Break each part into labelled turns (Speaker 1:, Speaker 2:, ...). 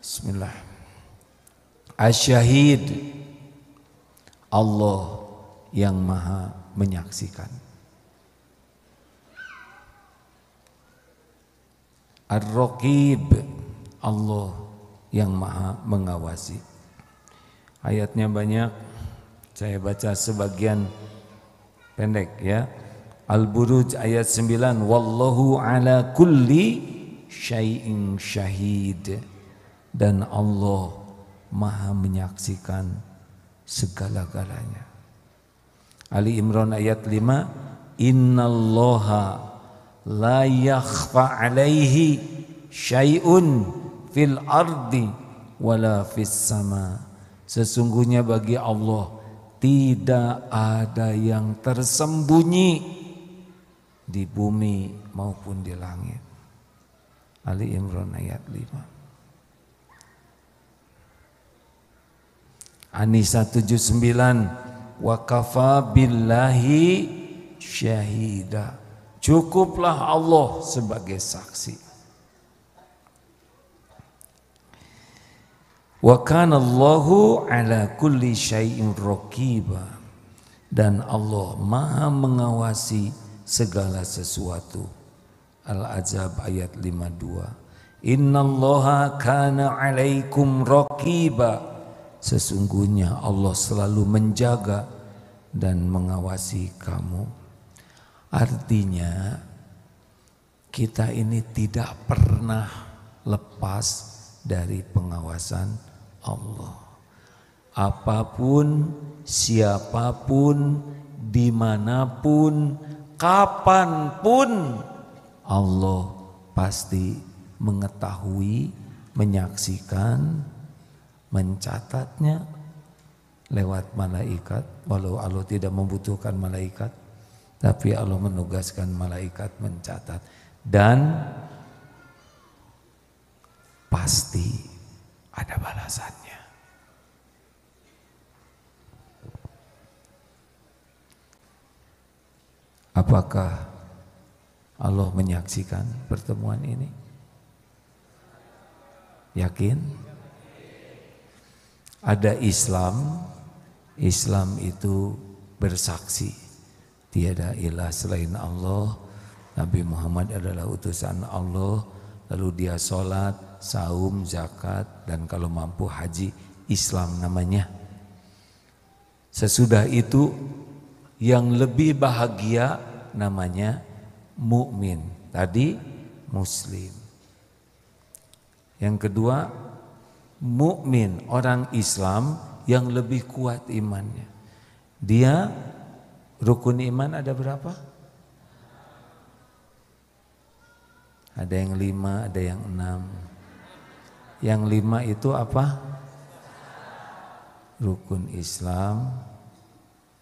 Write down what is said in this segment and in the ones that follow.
Speaker 1: Bismillah. Asyahid, Allah yang maha menyaksikan. Ar-Raqib, Allah yang maha mengawasi. Ayatnya banyak, saya baca sebagian pendek ya. Al-Buruj ayat 9, wallahu ala kulli syai'in syahid, dan Allah maha menyaksikan segala-galanya. Ali Imran ayat 5, innallaha la yakhfa alaihi syai'un fil ardi wala fis sama. Sesungguhnya bagi Allah tidak ada yang tersembunyi di bumi maupun di langit. Ali Imran ayat 5. An-Nisa 79, wa kafa billahi syahida. Cukuplah Allah sebagai saksi. Wa kana Allahu ala kulli syai'in raqiba, dan Allah maha mengawasi segala sesuatu. Al-Ahzab ayat 52. Innallaha kana 'alaikum raqiba. Sesungguhnya Allah selalu menjaga dan mengawasi kamu. Artinya kita ini tidak pernah lepas dari pengawasan Allah. Apapun, siapapun, dimanapun, kapanpun, Allah pasti mengetahui, menyaksikan, mencatatnya lewat malaikat. Walau Allah tidak membutuhkan malaikat, tapi Allah menugaskan malaikat mencatat, dan pasti ada balasannya. Apakah Allah menyaksikan pertemuan ini? Yakin? Ada Islam, Islam itu bersaksi tiada ilah selain Allah, Nabi Muhammad adalah utusan Allah, lalu dia sholat, saum, zakat, dan kalau mampu haji. Islam namanya. Sesudah itu yang lebih bahagia namanya mukmin. Tadi muslim. Yang kedua mukmin, orang Islam yang lebih kuat imannya. Dia rukun iman ada berapa? Ada yang 5, ada yang 6. Yang 5 itu apa? Rukun Islam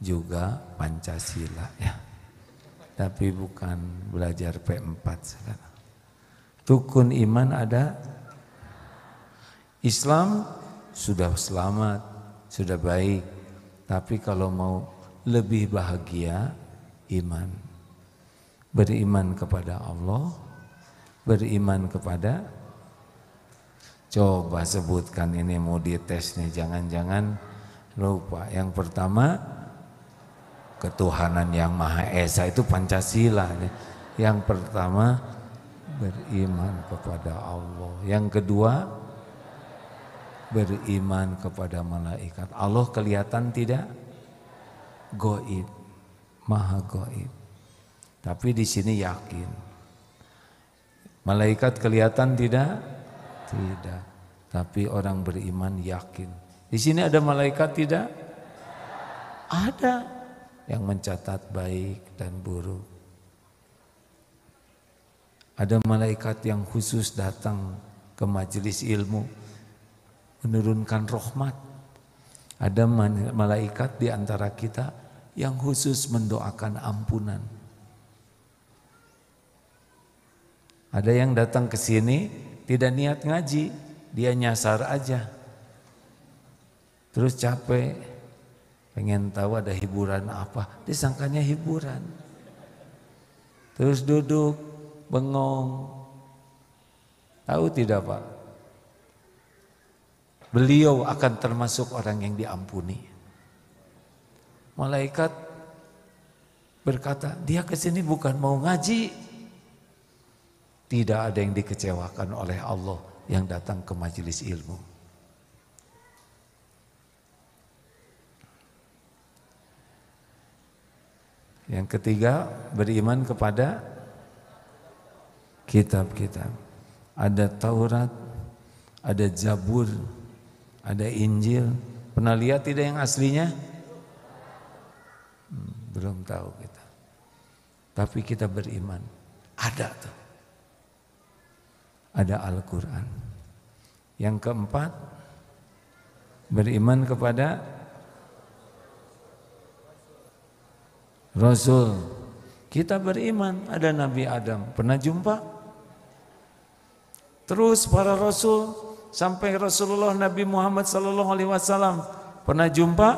Speaker 1: juga Pancasila ya. Tapi bukan belajar P4 sekarang. Rukun iman ada. Islam sudah selamat, sudah baik, tapi kalau mau lebih bahagia, iman. Beriman kepada Allah, beriman kepada, coba sebutkan, ini mau dites nih, jangan-jangan lupa. Yang pertama, ketuhanan yang Maha Esa, itu Pancasila. Yang pertama, beriman kepada Allah. Yang kedua, beriman kepada malaikat. Allah kelihatan tidak? Gaib, maha gaib. Tapi di sini yakin. Malaikat kelihatan tidak? Tidak. Tapi orang beriman yakin. Di sini ada malaikat tidak? Ada yang mencatat baik dan buruk. Ada malaikat yang khusus datang ke majelis ilmu menurunkan rahmat. Ada malaikat di antara kita yang khusus mendoakan ampunan. Ada yang datang ke sini tidak niat ngaji, dia nyasar aja. Terus capek, pengen tahu ada hiburan apa, disangkanya hiburan. Terus duduk bengong. Tahu tidak Pak? beliau akan termasuk orang yang diampuni. Malaikat berkata, dia kesini bukan mau ngaji. Tidak ada yang dikecewakan oleh Allah yang datang ke majelis ilmu. Yang ketiga, beriman kepada kitab-kitab. Ada Taurat, ada Zabur, ada Injil. Pernah lihat tidak yang aslinya? Belum tahu kita. Tapi kita beriman. Ada tuh. Ada Al-Quran. Yang keempat, beriman kepada Rasul. Kita beriman ada Nabi Adam. Pernah jumpa? Terus para Rasul sampai Rasulullah Nabi Muhammad SAW. Pernah jumpa?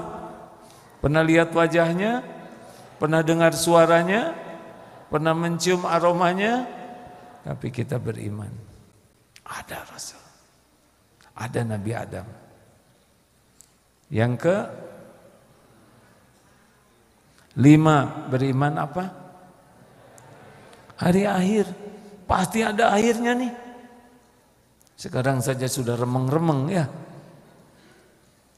Speaker 1: Pernah lihat wajahnya? Pernah dengar suaranya? Pernah mencium aromanya? Tapi kita beriman. Ada Rasul. Ada Nabi Adam. Yang ke 5, beriman apa? Hari akhir. Pasti ada akhirnya nih. Sekarang saja sudah remeng-remeng ya.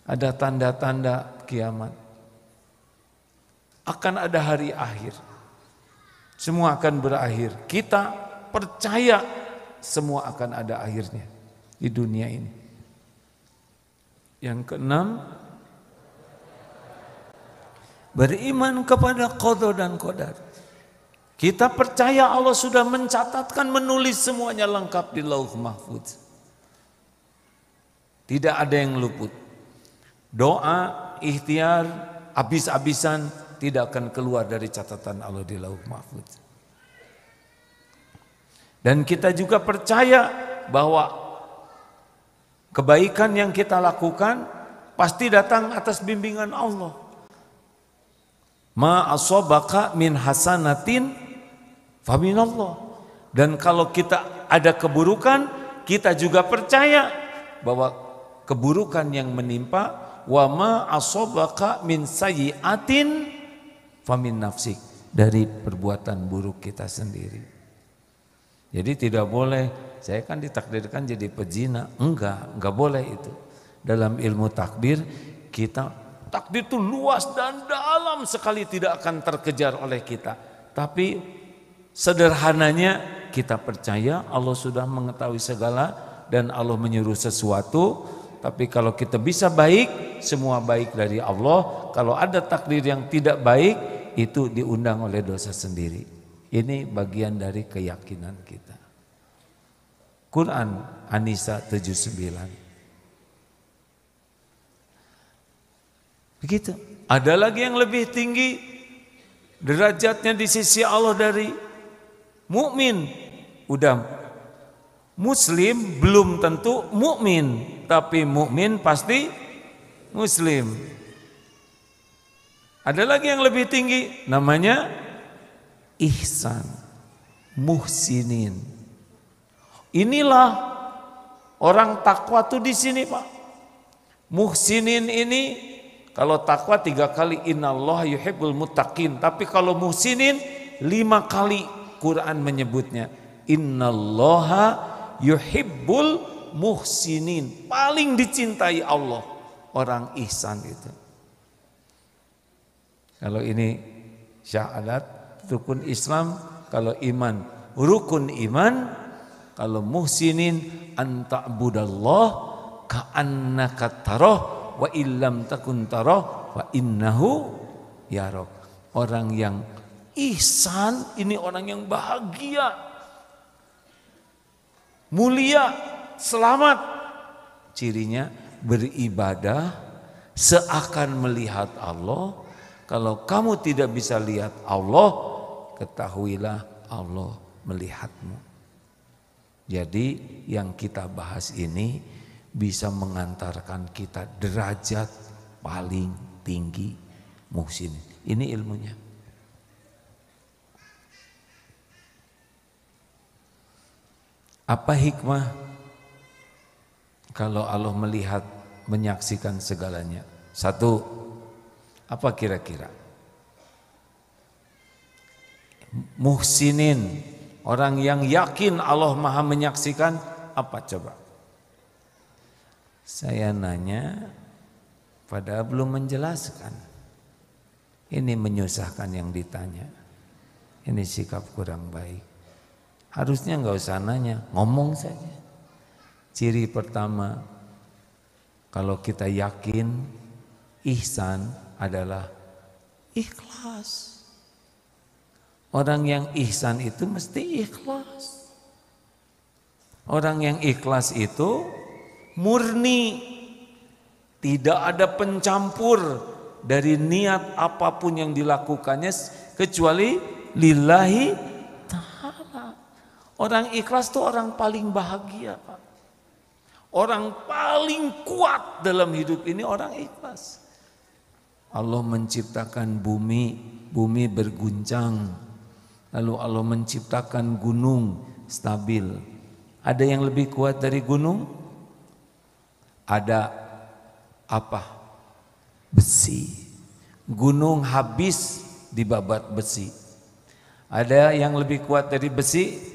Speaker 1: Ada tanda-tanda kiamat. Akan ada hari akhir. Semua akan berakhir. Kita percaya semua akan ada akhirnya di dunia ini. Yang keenam, beriman kepada qada dan qadar. Kita percaya Allah sudah mencatatkan, menulis semuanya lengkap di Lauh Mahfuz. Tidak ada yang luput. Doa, ikhtiar, habis-habisan tidak akan keluar dari catatan Allah di Lauh Mahfuz. Dan kita juga percaya bahwa kebaikan yang kita lakukan pasti datang atas bimbingan Allah. Ma asabaka min hasanatin faminallah. Dan kalau kita ada keburukan, kita juga percaya bahwa keburukan yang menimpa, wa ma asabaka min sayyi'atin famin nafsik, dari perbuatan buruk kita sendiri. Jadi tidak boleh, saya kan ditakdirkan jadi pezina. Enggak boleh itu. Dalam ilmu takdir, takdir itu luas dan dalam sekali, tidak akan terkejar oleh kita. Tapi sederhananya kita percaya Allah sudah mengetahui segala dan Allah menyuruh sesuatu. Tapi kalau kita bisa baik, semua baik dari Allah. Kalau ada takdir yang tidak baik, itu diundang oleh dosa sendiri. Ini bagian dari keyakinan kita. Quran An-Nisa 79. Begitu. Ada lagi yang lebih tinggi derajatnya di sisi Allah dari mukmin. Udah muslim belum tentu mukmin, tapi mukmin pasti muslim. Ada lagi yang lebih tinggi, namanya ihsan, muhsinin. Inilah orang takwa tuh di sini, Pak. Muhsinin ini, kalau takwa 3 kali innallaha yuhibbul muttaqin, tapi kalau muhsinin 5 kali Quran menyebutnya. Innallaha yuhibbul muhsinin. Paling dicintai Allah orang ihsan itu. Kalau ini syahadat, rukun Islam. Kalau iman, rukun iman. Kalau muhsinin, anta'budallah ka'annaka tarah wa illam takun tarah wa innahu yarok. Orang yang ihsan ini orang yang bahagia, mulia, selamat. Cirinya beribadah seakan melihat Allah. Kalau kamu tidak bisa lihat Allah, ketahuilah Allah melihatmu. Jadi yang kita bahas ini bisa mengantarkan kita derajat paling tinggi muhsin. Ini ilmunya. Apa hikmah kalau Allah melihat menyaksikan segalanya. Satu, apa kira-kira? Muhsinin, orang yang yakin Allah Maha menyaksikan, apa coba? Saya nanya, padahal belum menjelaskan. Ini menyusahkan yang ditanya. Ini sikap kurang baik. Harusnya nggak usah nanya, ngomong saja. Ciri pertama, kalau kita yakin, ihsan adalah ikhlas. Orang yang ihsan itu mesti ikhlas. Orang yang ikhlas itu murni, tidak ada pencampur dari niat apapun yang dilakukannya kecuali lillahi ta'ala. Orang ikhlas itu orang paling bahagia, Pak. Orang paling kuat dalam hidup ini orang ikhlas. Allah menciptakan bumi, bumi berguncang. Lalu Allah menciptakan gunung stabil. Ada yang lebih kuat dari gunung? Ada apa? Besi. Gunung habis dibabat besi. Ada yang lebih kuat dari besi?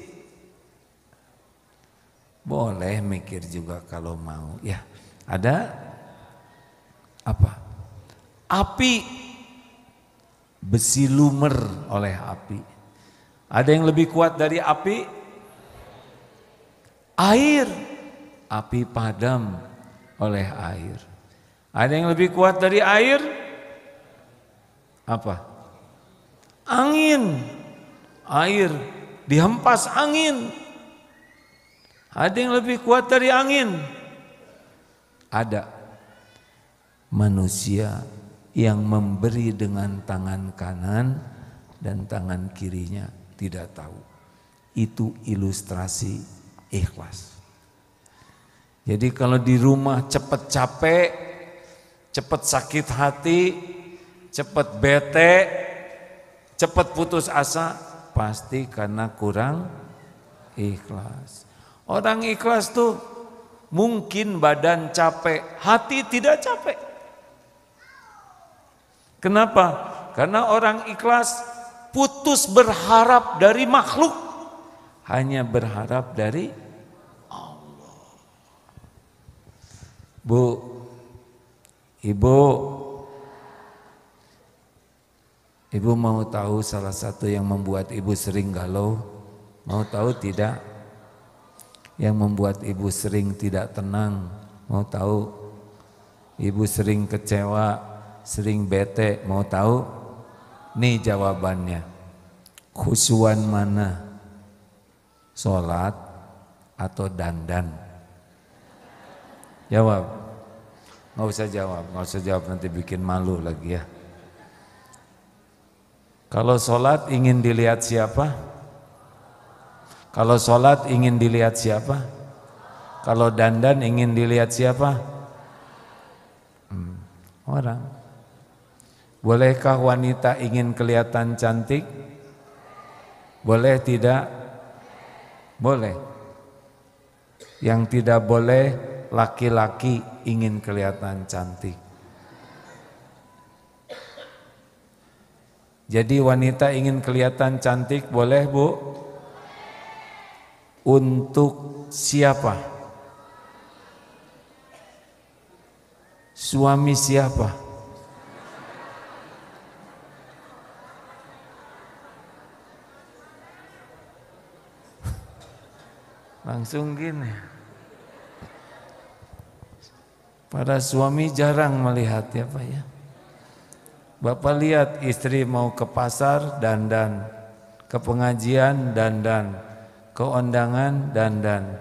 Speaker 1: Boleh mikir juga kalau mau. Ya, ada apa? Api. Besi lumer oleh api. Ada yang lebih kuat dari api? Air. Api padam oleh air. Ada yang lebih kuat dari air? Apa? Angin. Air dihempas angin. Ada yang lebih kuat dari angin? Ada. Manusia yang memberi dengan tangan kanan dan tangan kirinya tidak tahu. Itu ilustrasi ikhlas. Jadi kalau di rumah cepat capek, cepat sakit hati, cepat bete, cepat putus asa, pasti karena kurang ikhlas. Orang ikhlas tuh mungkin badan capek, hati tidak capek. Kenapa? Karena orang ikhlas putus berharap dari makhluk, hanya berharap dari Allah. Bu, ibu mau tahu salah satu yang membuat ibu sering galau? Mau tahu tidak? Yang membuat ibu sering tidak tenang? Mau tahu? Ibu sering kecewa, sering bete, mau tahu? Nih jawabannya. Khusyuan mana? Sholat atau dandan? Jawab. Nggak usah jawab nanti bikin malu lagi ya. Kalau sholat ingin dilihat siapa? Kalau sholat ingin dilihat siapa? Kalau dandan ingin dilihat siapa? Orang. Bolehkah wanita ingin kelihatan cantik? Boleh tidak? Boleh. Yang tidak boleh, laki-laki ingin kelihatan cantik. Jadi wanita ingin kelihatan cantik boleh, Bu? Untuk siapa? Suami siapa? Langsung gini. Para suami jarang melihat ya Pak ya. Bapak lihat istri mau ke pasar dandan, ke pengajian dandan, ke undangan dandan.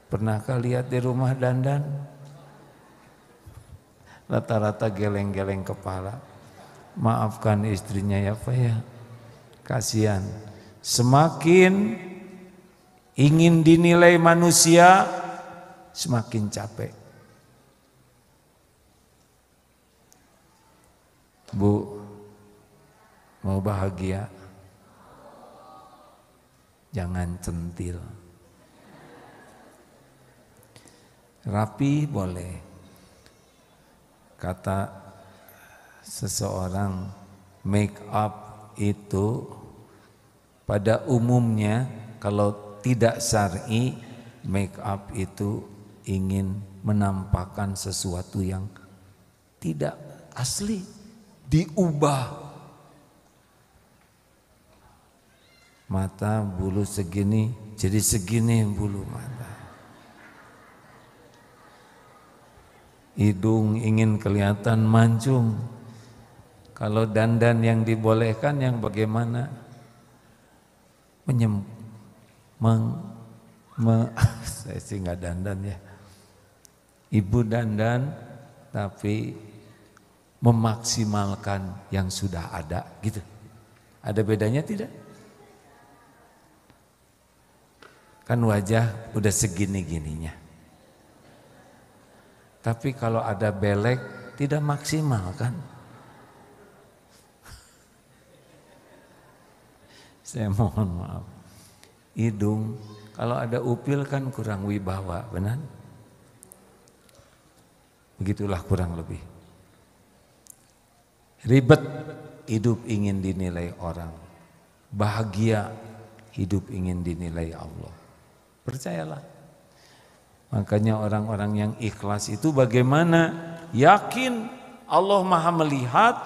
Speaker 1: Pernahkah lihat di rumah dandan? Rata-rata geleng-geleng kepala. Maafkan istrinya ya Pak ya. Kasihan. Semakin ingin dinilai manusia, semakin capek. Bu, mau bahagia? Jangan centil. Rapi boleh, kata seseorang, make up itu pada umumnya kalau tidak syar'i, make up itu ingin menampakkan sesuatu yang tidak asli, diubah. Mata bulu segini jadi segini bulu mata. Hidung ingin kelihatan mancung. Kalau dandan yang dibolehkan yang bagaimana? Saya sih nggak dandan ya. Ibu dandan tapi memaksimalkan yang sudah ada gitu. Ada bedanya tidak? Kan wajah udah segini-gininya. Tapi kalau ada belek tidak maksimal kan? Saya mohon maaf. Hidung kalau ada upil kan kurang wibawa, benar? Begitulah kurang lebih. Ribet, hidup ingin dinilai orang. Bahagia, hidup ingin dinilai Allah. Percayalah. Makanya orang-orang yang ikhlas itu bagaimana? Yakin Allah Maha melihat,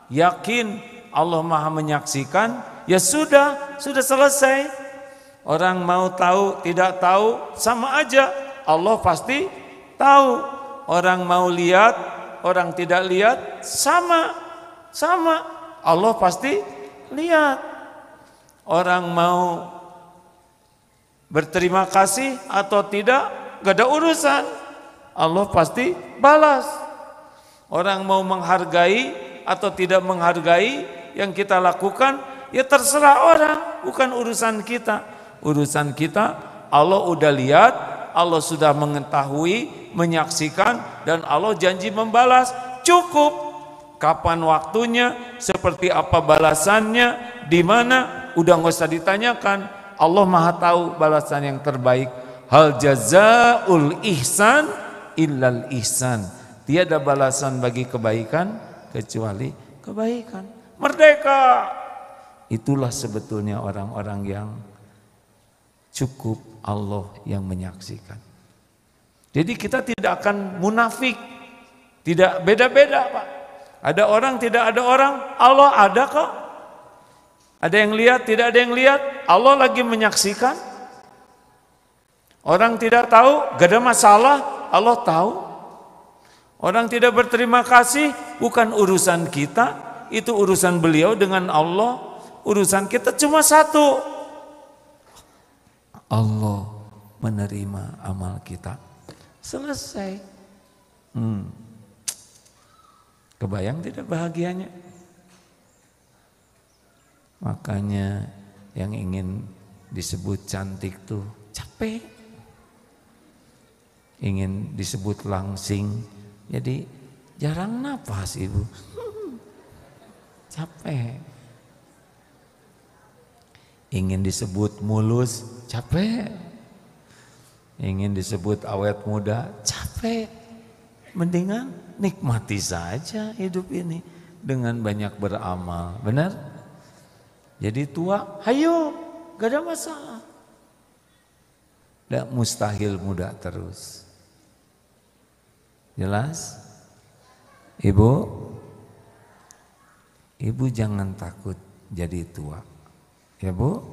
Speaker 1: yakin Allah Maha menyaksikan, ya sudah selesai. Orang mau tahu, tidak tahu, sama aja. Allah pasti tahu. Orang mau lihat, orang tidak lihat, sama. Allah pasti lihat. Orang mau berterima kasih atau tidak, gak ada urusan. Allah pasti balas. Orang mau menghargai atau tidak menghargai yang kita lakukan, ya terserah orang, bukan urusan kita. Urusan kita, Allah udah lihat, Allah sudah mengetahui, menyaksikan, dan Allah janji membalas. Cukup. Kapan waktunya, seperti apa balasannya, di mana, udah nggak usah ditanyakan. Allah Maha tahu balasan yang terbaik. Hal jazaul ihsan illal ihsan. Tiada balasan bagi kebaikan kecuali kebaikan. Merdeka. Itulah sebetulnya orang-orang yang cukup Allah yang menyaksikan. Jadi kita tidak akan munafik. Tidak beda-beda, Pak. Ada orang, tidak ada orang, Allah ada kok. Ada yang lihat, tidak ada yang lihat, Allah lagi menyaksikan. Orang tidak tahu, gak ada masalah, Allah tahu. Orang tidak berterima kasih, bukan urusan kita, itu urusan beliau dengan Allah. Urusan kita cuma satu, Allah menerima amal kita. Selesai. Kebayang tidak bahagianya? Makanya yang ingin disebut cantik tuh capek. Ingin disebut langsing, jadi jarang napas ibu. Capek. Ingin disebut mulus, capek. Ingin disebut awet muda, capek. Mendingan nikmati saja hidup ini dengan banyak beramal, benar? Jadi tua, hayo, gak ada masalah. Tidak mustahil muda terus. Jelas? Ibu? Ibu jangan takut jadi tua. Ya Bu?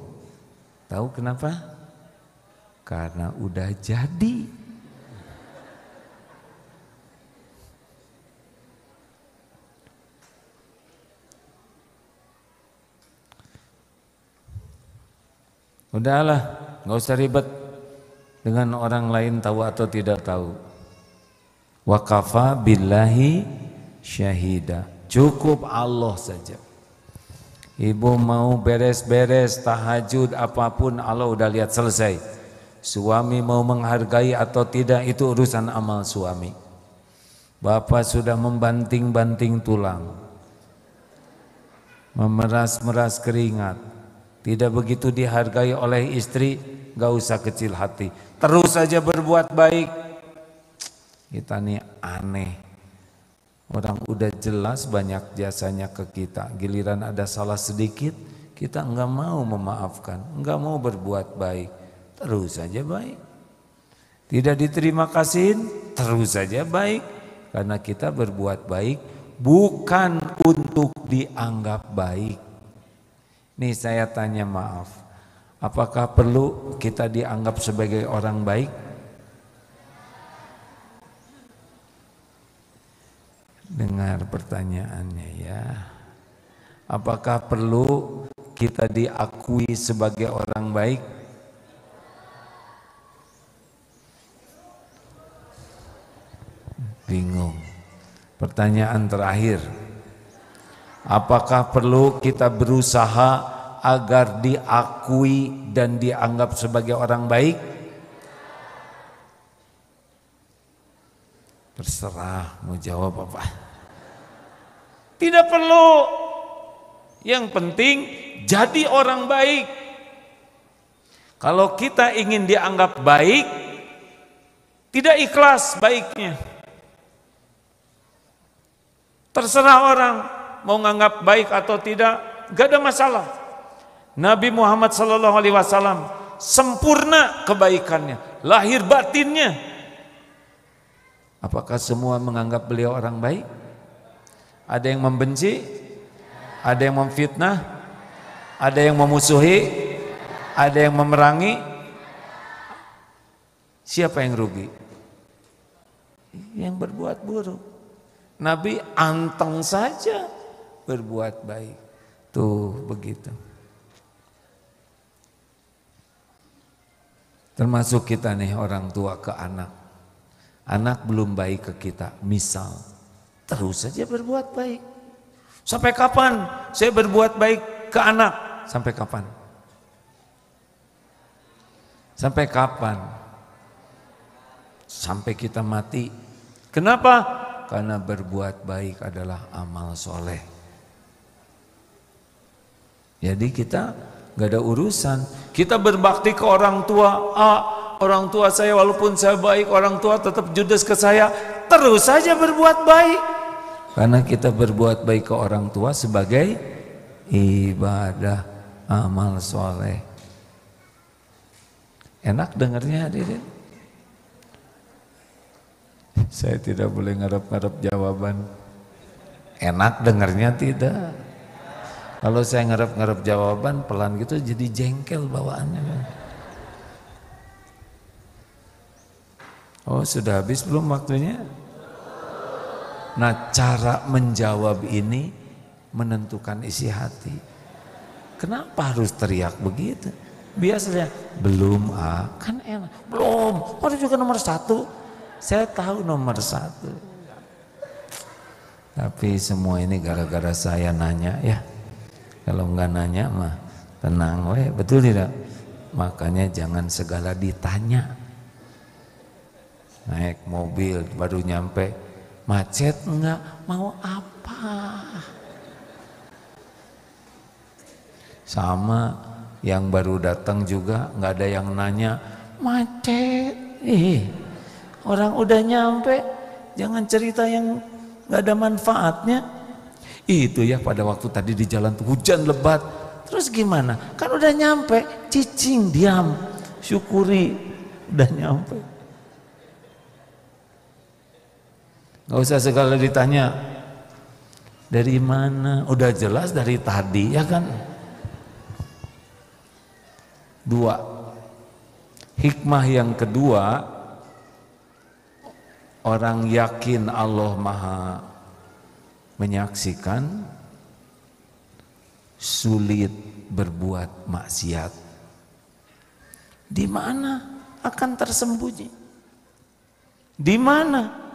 Speaker 1: Tahu kenapa? Karena udah jadi. Udahlah, nggak usah ribet dengan orang lain tahu atau tidak tahu. Wa kafa billahi syahida. Cukup Allah saja. Ibu mau beres-beres tahajud apapun, Allah udah lihat, selesai. Suami mau menghargai atau tidak, itu urusan amal suami. Bapak sudah membanting-banting tulang, memeras-meras keringat, tidak begitu dihargai oleh istri, gak usah kecil hati, terus saja berbuat baik. Kita nih aneh, Orang udah jelas banyak jasanya ke kita, giliran ada salah sedikit, kita enggak mau memaafkan, enggak mau berbuat baik, terus saja baik. Tidak diterima kasihin, terus saja baik. Karena kita berbuat baik bukan untuk dianggap baik. Nih saya tanya maaf, apakah perlu kita dianggap sebagai orang baik? Dengar pertanyaannya ya. Apakah perlu kita diakui sebagai orang baik? Bingung. Pertanyaan terakhir. Apakah perlu kita berusaha agar diakui dan dianggap sebagai orang baik? Terserah mau jawab apa. Tidak perlu. Yang penting jadi orang baik. Kalau kita ingin dianggap baik, tidak ikhlas baiknya. Terserah orang mau nganggap baik atau tidak, gak ada masalah. Nabi Muhammad SAW sempurna kebaikannya, lahir batinnya. Apakah semua menganggap beliau orang baik? Ada yang membenci, ada yang memfitnah, ada yang memusuhi, ada yang memerangi. Siapa yang rugi? Yang berbuat buruk. Nabi anteng saja berbuat baik. Tuh begitu. Termasuk kita nih orang tua ke anak. Anak belum baik ke kita, misal, terus saja berbuat baik. Sampai kapan saya berbuat baik ke anak? Sampai kapan? Sampai kapan? Sampai kita mati. Kenapa? Karena berbuat baik adalah amal soleh. Jadi kita gak ada urusan. Kita berbakti ke orang tua, orang tua saya walaupun saya baik, orang tua tetap judes ke saya, terus saja berbuat baik. Karena kita berbuat baik ke orang tua sebagai ibadah, amal soleh. Enak dengarnya hadirin? Saya tidak boleh ngarep-ngarep jawaban. Enak dengarnya tidak. Kalau saya ngarep-ngarep jawaban pelan gitu jadi jengkel bawaannya. Oh sudah habis belum waktunya? Nah cara menjawab ini menentukan isi hati. Kenapa harus teriak begitu? Biasanya belum kan enak. Belum, ada juga nomor 1. Saya tahu nomor 1. Tapi semua ini gara-gara saya nanya ya. Kalau enggak nanya mah tenang weh, betul tidak? Makanya jangan segala ditanya. Naik mobil baru nyampe, macet enggak, mau apa? Sama yang baru datang juga enggak ada yang nanya, macet. Orang udah nyampe, jangan cerita yang enggak ada manfaatnya. Itu ya pada waktu tadi di jalan tuh hujan lebat. Terus gimana? Kan udah nyampe, cicing diam, syukuri udah nyampe. Gak usah segala ditanya dari mana, udah jelas dari tadi ya kan. 2. Hikmah yang kedua, orang yakin Allah Maha menyaksikan, sulit berbuat maksiat. Di mana akan tersembunyi? Di mana?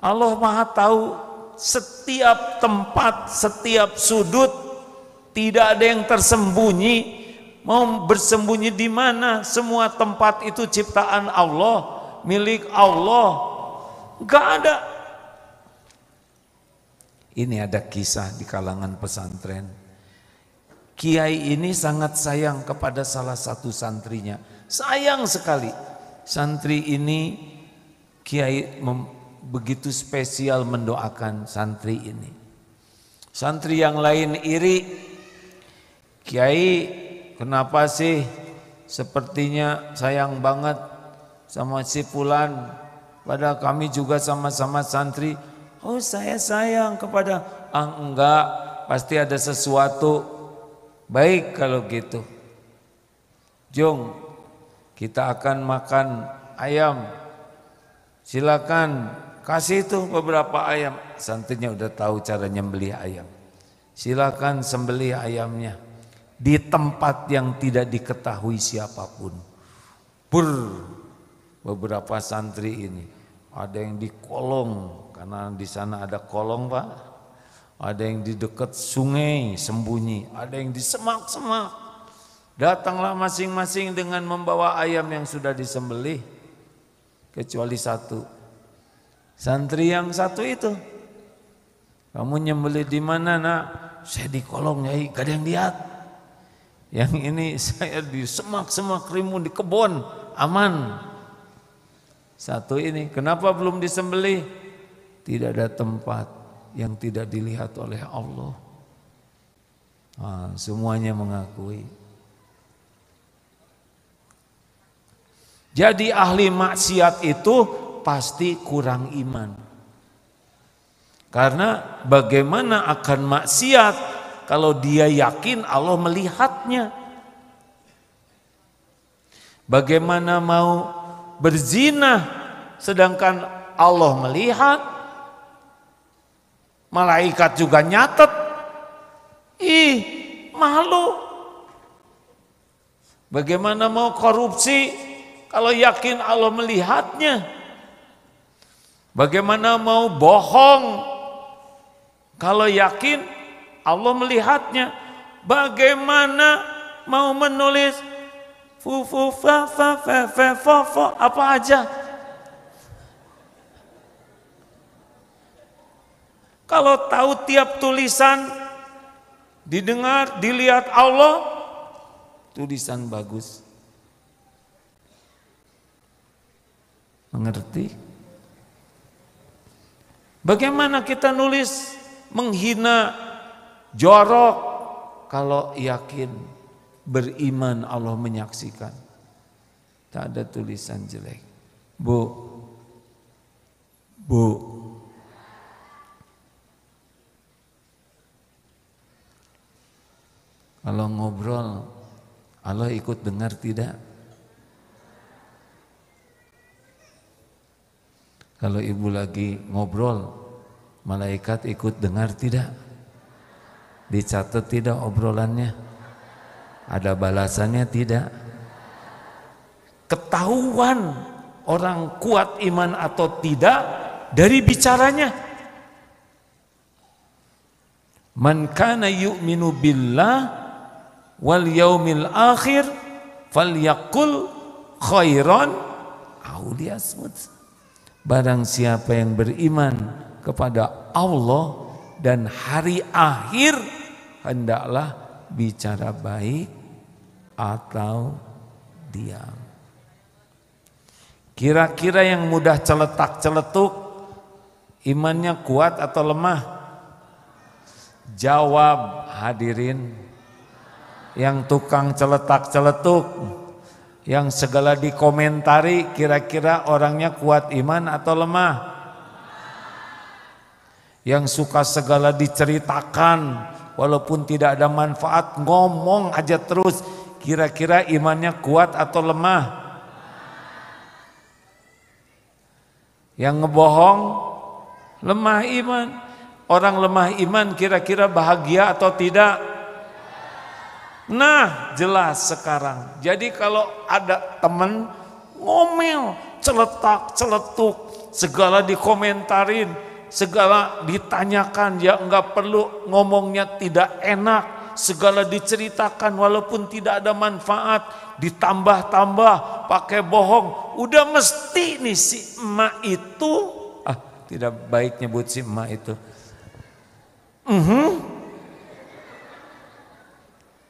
Speaker 1: Allah Maha tahu setiap tempat, setiap sudut, tidak ada yang tersembunyi. Mau bersembunyi di mana? Semua tempat itu ciptaan Allah, milik Allah. Gak ada. Ini ada kisah di kalangan pesantren. Kiai ini sangat sayang kepada salah satu santrinya. Sayang sekali. Santri ini Kiai begitu spesial mendoakan santri ini. Santri yang lain iri, Kiai kenapa sih sepertinya sayang banget sama si fulan, padahal kami juga sama-sama santri. Oh saya sayang kepada, enggak, pasti ada sesuatu. Baik kalau gitu, Jung, kita akan makan ayam, silakan kasih tuh beberapa ayam. Santrinya udah tahu cara nyembelih ayam. Silakan sembelih ayamnya di tempat yang tidak diketahui siapapun. Beberapa santri ini ada yang di kolong, karena di sana ada kolong Pak. Ada yang di dekat sungai sembunyi, ada yang di semak-semak. Datanglah masing-masing dengan membawa ayam yang sudah disembelih, kecuali satu. Santri yang satu itu, kamu nyembelih di mana nak? Saya di kolong Nyai, gak ada yang lihat. Yang ini saya di semak-semak rimbun, di kebun, aman. Satu ini, kenapa belum disembelih? Tidak ada tempat yang tidak dilihat oleh Allah. Semuanya mengakui. Jadi ahli maksiat itu pasti kurang iman. Karena bagaimana akan maksiat kalau dia yakin Allah melihatnya? Bagaimana mau berzina sedangkan Allah melihat? Malaikat juga nyatet. Malu. Bagaimana mau korupsi kalau yakin Allah melihatnya? Bagaimana mau bohong kalau yakin Allah melihatnya? Bagaimana mau menulis apa aja? Kalau tahu tiap tulisan didengar, dilihat Allah, tulisan bagus. Mengerti? Bagaimana kita nulis menghina, jorok, kalau yakin beriman Allah menyaksikan? Tak ada tulisan jelek. Bu, kalau ngobrol, Allah ikut dengar tidak? Kalau ibu lagi ngobrol, malaikat ikut dengar tidak? Dicatat tidak obrolannya? Ada balasannya tidak? Ketahuan orang kuat iman atau tidak dari bicaranya. Man kana yu'minu billah wal yaumil akhir falyaqul khairan aw liyasmut. Barang siapa yang beriman kepada Allah dan hari akhir, hendaklah bicara baik atau diam. Kira-kira yang mudah celetak-celetuk, imannya kuat atau lemah? Jawab hadirin. Yang tukang celetak-celetuk, yang segala dikomentari, kira-kira orangnya kuat iman atau lemah? Yang suka segala diceritakan walaupun tidak ada manfaat, ngomong aja terus, kira-kira imannya kuat atau lemah? Yang ngebohong lemah iman. Orang lemah iman kira-kira bahagia atau tidak? Nah, jelas sekarang. Jadi kalau ada teman ngomel, celetak, celetuk, segala dikomentarin, segala ditanyakan, ya enggak perlu ngomongnya tidak enak, segala diceritakan walaupun tidak ada manfaat, ditambah-tambah pakai bohong, udah mesti nih si emak itu, tidak baik nyebut si emak itu.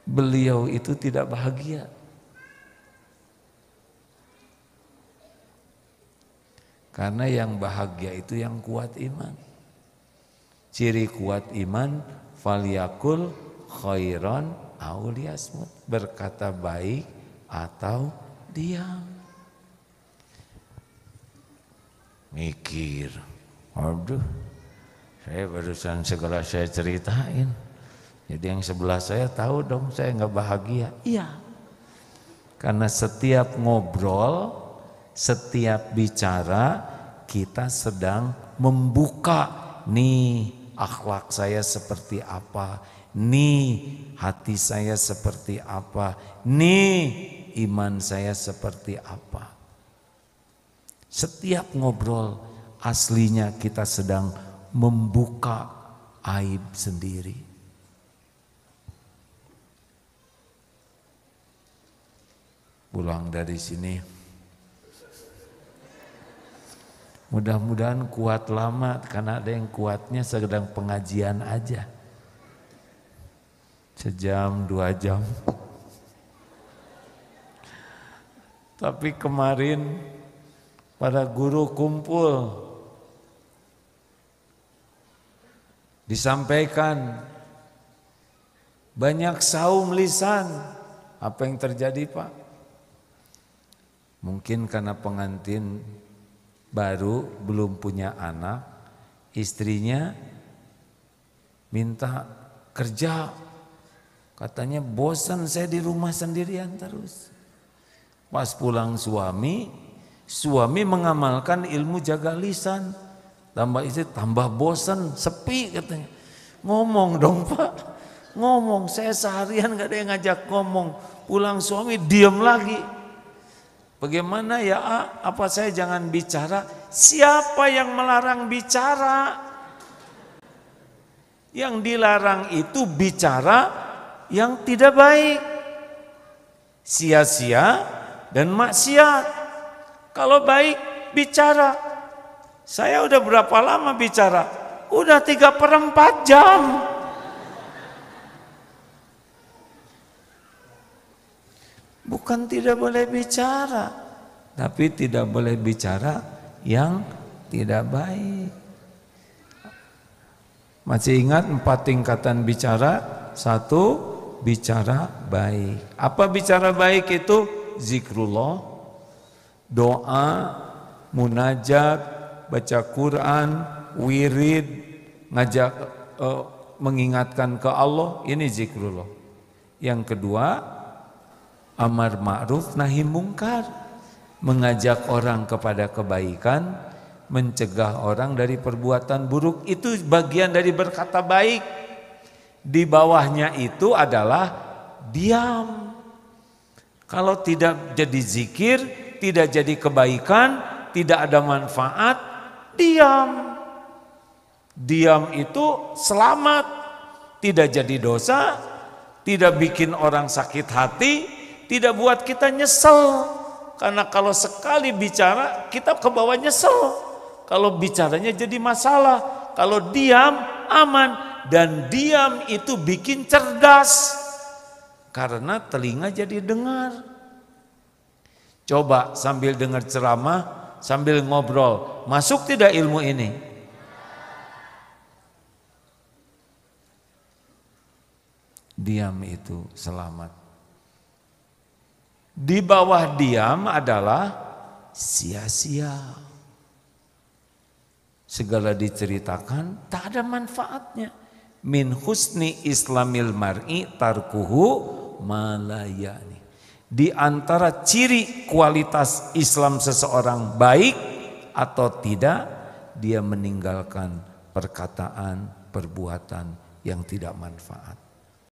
Speaker 1: Beliau itu tidak bahagia. Karena yang bahagia itu yang kuat iman. Ciri kuat iman, falyakul khairan aw liyasmut, berkata baik atau diam. Mikir, aduh, saya barusan segala saya ceritain. Jadi yang sebelah saya tahu dong saya nggak bahagia. Iya. Karena setiap ngobrol, setiap bicara kita sedang membuka nih akhlak saya seperti apa, nih hati saya seperti apa, nih iman saya seperti apa. Setiap ngobrol aslinya kita sedang membuka aib sendiri. Pulang dari sini, mudah-mudahan kuat lama, karena ada yang kuatnya sedang pengajian aja. Sejam, 2 jam. Tapi kemarin para guru kumpul, disampaikan banyak saum lisan. Apa yang terjadi Pak? Mungkin karena pengantin baru belum punya anak, istrinya minta kerja, katanya bosan saya di rumah sendirian terus. Pas pulang suami mengamalkan ilmu jaga lisan, tambah istri tambah bosan, sepi katanya. Ngomong dong Pak, ngomong, saya seharian gak ada yang ngajak ngomong, pulang suami diam lagi. Bagaimana ya apa saya jangan bicara? Siapa yang melarang bicara? Yang dilarang itu bicara yang tidak baik, sia-sia dan maksiat. Kalau baik bicara, saya udah berapa lama bicara? Udah 3/4 jam. Bukan tidak boleh bicara, tapi tidak boleh bicara yang tidak baik. Masih ingat 4 tingkatan bicara? 1, bicara baik. Apa bicara baik itu? Zikrullah, doa, munajat, baca Quran, wirid, ngajak mengingatkan ke Allah, ini zikrullah. Yang kedua, amar ma'ruf nahi mungkar, mengajak orang kepada kebaikan, mencegah orang dari perbuatan buruk, itu bagian dari berkata baik. Di bawahnya itu adalah diam. Kalau tidak jadi zikir, tidak jadi kebaikan, tidak ada manfaat, diam. Diam itu selamat, tidak jadi dosa, tidak bikin orang sakit hati, tidak buat kita nyesel. Karena kalau sekali bicara kita kebawa nyesel. Kalau bicaranya jadi masalah. Kalau diam aman. Dan diam itu bikin cerdas. Karena telinga jadi dengar. Coba sambil dengar ceramah, sambil ngobrol, masuk tidak ilmu ini? Diam itu selamat. Di bawah diam adalah sia-sia. Segala diceritakan tak ada manfaatnya. Min husni islamil mar'i tarkuhu malayani. Di antara ciri kualitas Islam seseorang baik atau tidak, dia meninggalkan perkataan, perbuatan yang tidak manfaat.